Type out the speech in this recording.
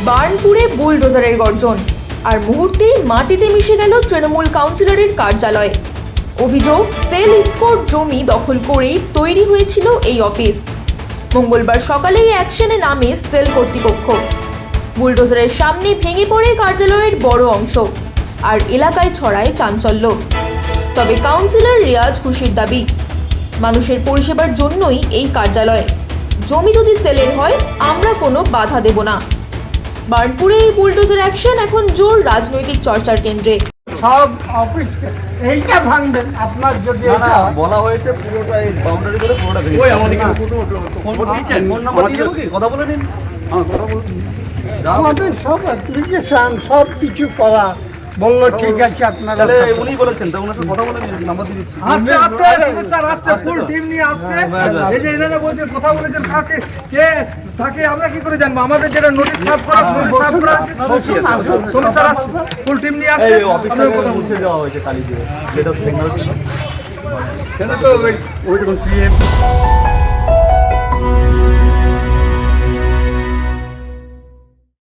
বার্নপুরে বুলডোজারের গর্জন, আর মুহূর্তেই মাটিতে মিশে গেল তৃণমূল কাউন্সিলরের কার্যালয়। অভিযোগ, সেল স্পোর্ট জমি দখল করেই তৈরি হয়েছিল এই অফিস। মঙ্গলবার সকালেই অ্যাকশনে নামে সেল কর্তৃপক্ষ। বুলডোজারের সামনে ভেঙে পড়ে কার্যালয়ের বড় অংশ, আর এলাকায় ছড়ায় চাঞ্চল্য। তবে কাউন্সিলর রিয়াজ খুশির দাবি, মানুষের পরিষেবার জন্যই এই কার্যালয়। জমি যদি সেলের হয়, আমরা কোনো বাধা দেব না। বার্নপুরে এই বুলডোজার অ্যাকশন এখন জোর রাজনৈতিক চর্চার কেন্দ্রে। সব অফিস এইটা ভাঙবেন, আপনার যদি বলা হয়েছে পুরোটা এই বাউন্ডারি করে পুরোটা ভেঙে ওই আমাদের ফোন নাম্বার দিয়ে দেবো কি কথা বলে নিন। আমাদের সব অ্যাপ্লিকেশন সব কিছু করা বললো, ঠিক আছে আপনারা তাহলে উনি বলেছেন তো ওনার সাথে কথা বলে নিন, নাম্বার দিয়ে দিচ্ছি। আস্তে আস্তে স্যার, আস্তে ফুল টিম নিয়ে আসছে। এই যে এনারা বলছেন কথা বলেছেন, কাকে কে থাকে আমরা কি করে জানবো? আমাদের যেটা নোটিশ সার্ভ করা আছে সোনু স্যার আসছে, ফুল টিম নিয়ে আসছে। এই অফিসে মুছে দেওয়া হয়েছে কালি দিয়ে, যেটা সিগন্যাল ছিল। কেন তো ওই পিএম